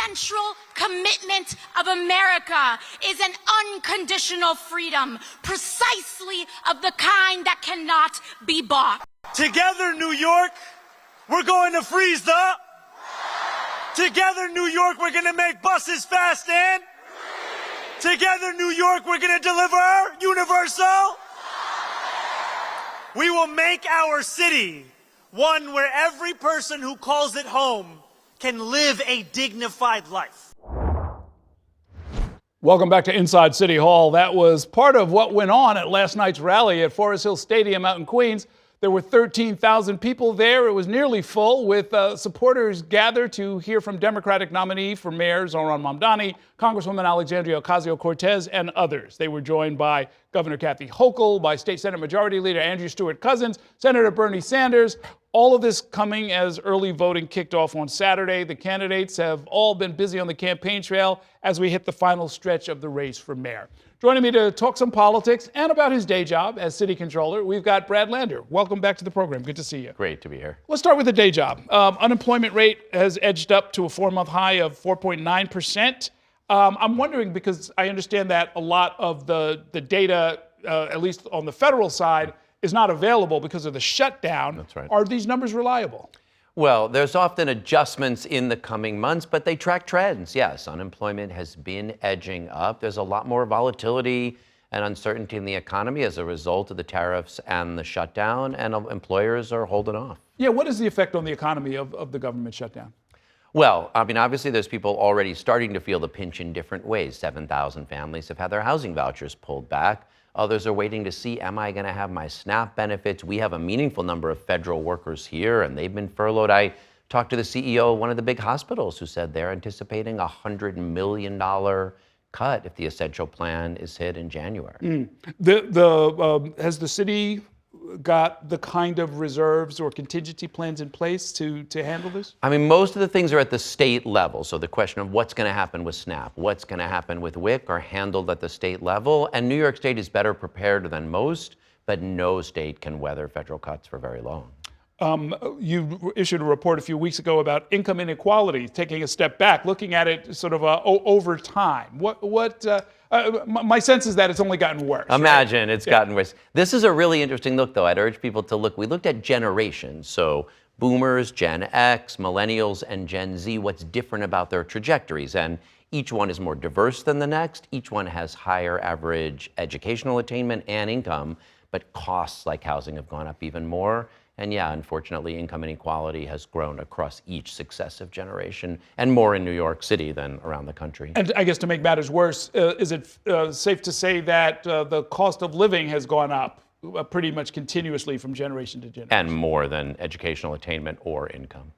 central commitment of America is an unconditional freedom, precisely of the kind that cannot be bought. Together, New York, we're going to freeze the... Together, New York, we're going to make buses fast and... Together, New York, we're going to deliver universal... We will make our city one where every person who calls it home can live a dignified life. Welcome back to Inside City Hall. That was part of what went on at last night's rally at Forest Hill Stadium out in Queens. There were 13,000 people there. It was nearly full, with supporters gathered to hear from Democratic nominee for mayor Zohran Mamdani, Congresswoman Alexandria Ocasio-Cortez, and others. They were joined by Governor Kathy Hochul, by State Senate Majority Leader Andrew Stewart-Cousins, Senator Bernie Sanders. All of this coming as early voting kicked off on Saturday. The candidates have all been busy on the campaign trail as we hit the final stretch of the race for mayor. Joining me to talk some politics and about his day job as city controller, we've got Brad Lander. Welcome back to the program. Good to see you. Great to be here. Let's start with the day job. Unemployment rate has edged up to a 4-month high of 4.9%. I'm wondering, because I understand that a lot of the data, at least on the federal side, is not available because of the shutdown. That's right. Are these numbers reliable? Well, there's often adjustments in the coming months, but they track trends. Yes, unemployment has been edging up. There's a lot more volatility and uncertainty in the economy as a result of the tariffs and the shutdown, and employers are holding off. Yeah, what is the effect on the economy of the government shutdown? Well, I mean, obviously there's people already starting to feel the pinch in different ways. 7,000 families have had their housing vouchers pulled back. Others are waiting to see, am I going to have my SNAP benefits? We have a meaningful number of federal workers here, and they've been furloughed. I talked to the CEO of one of the big hospitals who said they're anticipating a $100 million cut if the essential plan is hit in January. Has the city got the kind of reserves or contingency plans in place to handle this? I mean, most of the things are at the state level. So the question of what's going to happen with SNAP, what's going to happen with WIC are handled at the state level. And New York State is better prepared than most, but no state can weather federal cuts for very long. You issued a report a few weeks ago about income inequality, taking a step back, looking at it sort of over time. My sense is that it's only gotten worse. Imagine, right? It's gotten worse. This is a really interesting look, though. I'd urge people to look. We looked at generations, so boomers, Gen X, millennials, and Gen Z, what's different about their trajectories. And each one is more diverse than the next. Each one has higher average educational attainment and income, but costs like housing have gone up even more. And yeah, unfortunately, income inequality has grown across each successive generation, and more in New York City than around the country. And I guess to make matters worse, is it safe to say that the cost of living has gone up pretty much continuously from generation to generation? And more than educational attainment or income.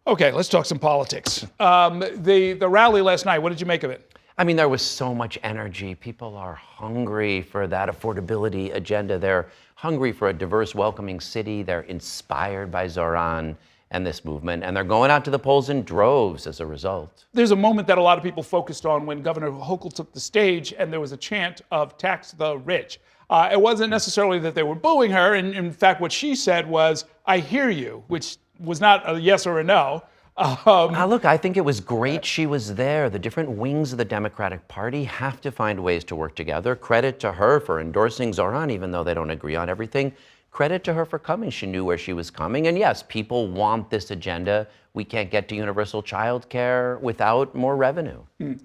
Okay, let's talk some politics. The rally last night, what did you make of it? I mean, there was so much energy. People are hungry for that affordability agenda. They're hungry for a diverse, welcoming city. They're inspired by Zohran and this movement, and they're going out to the polls in droves as a result. There's a moment that a lot of people focused on when Governor Hochul took the stage, and there was a chant of "tax the rich." It wasn't necessarily that they were booing her. And in fact, what she said was, "I hear you," which was not a yes or a no. Look, I think it was great she was there. The different wings of the Democratic Party have to find ways to work together. Credit to her for endorsing Zohran, even though they don't agree on everything. Credit to her for coming. She knew where she was coming. And yes, people want this agenda. We can't get to universal child care without more revenue.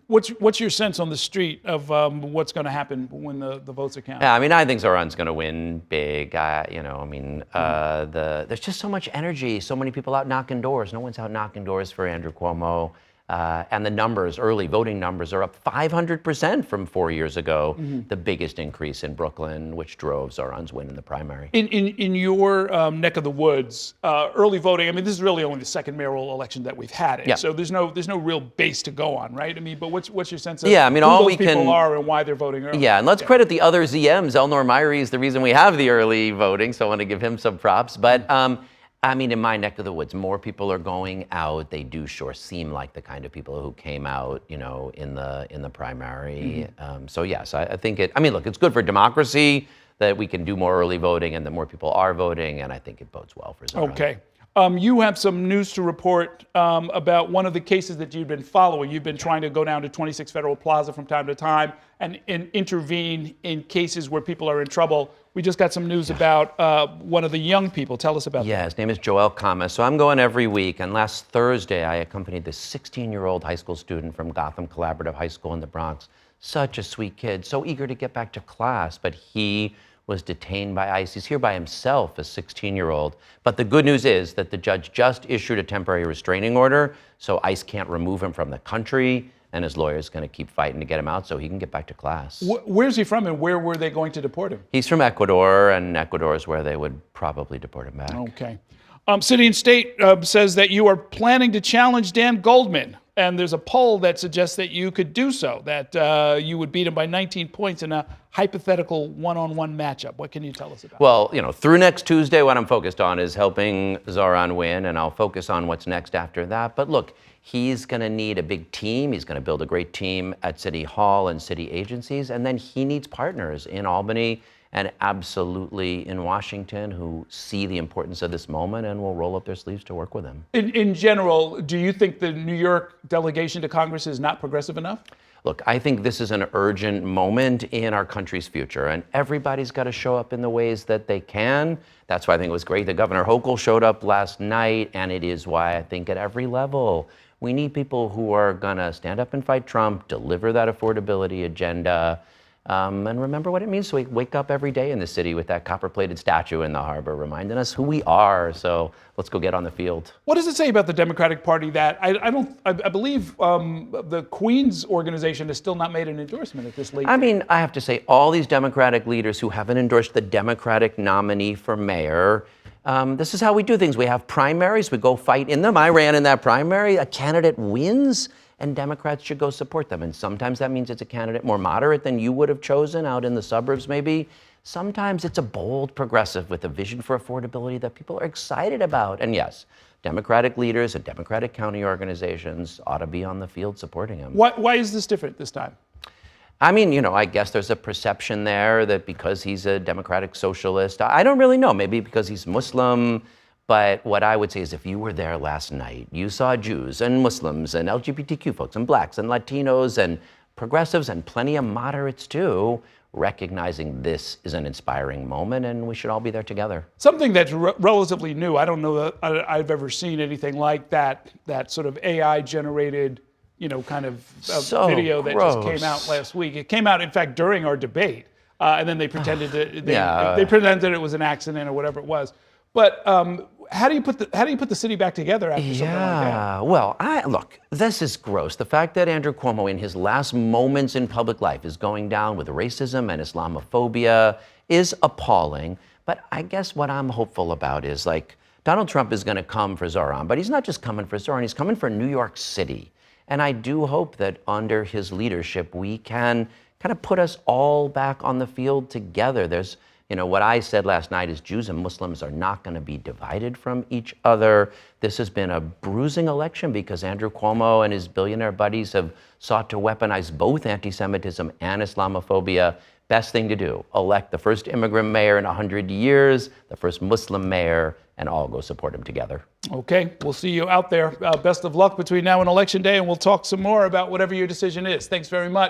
What's your sense on the street of what's going to happen when the votes are counted? Yeah, I mean, I think Zohran's going to win big. There's just so much energy, so many people out knocking doors. No one's out knocking doors for Andrew Cuomo. And the numbers, early voting numbers, are up 500% from 4 years ago. The biggest increase in Brooklyn, which drove Zohran's win in the primary. In your neck of the woods, early voting, I mean, this is really only the second mayoral election that we've had. Yeah. So there's no real base to go on, right? I mean, but what's your sense of who those people are and why they're voting early? Yeah, and let's credit the other ZMs. Elnor Myrie is the reason we have the early voting, so I want to give him some props. But I mean, in my neck of the woods, more people are going out. They do sure seem like the kind of people who came out, in the primary. So yes, I think look, it's good for democracy that we can do more early voting and that more people are voting, and I think it bodes well for Zohran. Okay. You have some news to report about one of the cases that you've been following. You've been trying to go down to 26 Federal Plaza from time to time and intervene in cases where people are in trouble. We just got some news about one of the young people. Tell us about that. Yeah, his name is Joel Kama. So I'm going every week. And last Thursday, I accompanied this 16-year-old high school student from Gotham Collaborative High School in the Bronx. Such a sweet kid, so eager to get back to class, but he was detained by ICE. He's here by himself, a 16-year-old. But the good news is that the judge just issued a temporary restraining order, so ICE can't remove him from the country, and his lawyer is going to keep fighting to get him out so he can get back to class. Where's he from, and where were they going to deport him? He's from Ecuador, and Ecuador is where they would probably deport him back. Okay. City and State says that you are planning to challenge Dan Goldman. And there's a poll that suggests that you could do so, that you would beat him by 19 points in a hypothetical one-on-one matchup. What can you tell us about? Well, through next Tuesday, what I'm focused on is helping Zohran win, and I'll focus on what's next after that. But look, he's going to need a big team. He's going to build a great team at City Hall and city agencies, and then he needs partners in Albany and absolutely in Washington who see the importance of this moment and will roll up their sleeves to work with him. In general, do you think the New York delegation to Congress is not progressive enough? Look, I think this is an urgent moment in our country's future, and everybody's got to show up in the ways that they can. That's why I think it was great that Governor Hochul showed up last night, and it is why I think at every level we need people who are going to stand up and fight Trump, deliver that affordability agenda, and remember what it means to wake up every day in the city with that copper-plated statue in the harbor, reminding us who we are. So let's go get on the field. What does it say about the Democratic Party that I believe the Queen's organization has still not made an endorsement at this late? I mean, I have to say, all these Democratic leaders who haven't endorsed the Democratic nominee for mayor, this is how we do things. We have primaries. We go fight in them. I ran in that primary. A candidate wins, and Democrats should go support them. And sometimes that means it's a candidate more moderate than you would have chosen out in the suburbs, maybe. Sometimes it's a bold progressive with a vision for affordability that people are excited about. And yes, Democratic leaders and Democratic county organizations ought to be on the field supporting him. Why is this different this time? I mean, I guess there's a perception there that because he's a democratic socialist, I don't really know, maybe because he's Muslim. But what I would say is if you were there last night, you saw Jews and Muslims and LGBTQ folks and blacks and Latinos and progressives and plenty of moderates too, recognizing this is an inspiring moment and we should all be there together. Something that's relatively new. I don't know that I've ever seen anything like that sort of AI-generated, kind of video that just came out last week. It came out, in fact, during our debate, and then they pretended they pretended it was an accident or whatever it was. But how do you put the city back together after something like that? Well, look, this is gross. The fact that Andrew Cuomo, in his last moments in public life, is going down with racism and Islamophobia is appalling. But I guess what I'm hopeful about is Donald Trump is going to come for Zohran, but he's not just coming for Zohran, he's coming for New York City. And I do hope that under his leadership, we can kind of put us all back on the field together. There's what I said last night is Jews and Muslims are not going to be divided from each other. This has been a bruising election because Andrew Cuomo and his billionaire buddies have sought to weaponize both anti-Semitism and Islamophobia. Best thing to do, elect the first immigrant mayor in 100 years, the first Muslim mayor, and all go support him together. Okay, we'll see you out there. Best of luck between now and Election Day, and we'll talk some more about whatever your decision is. Thanks very much.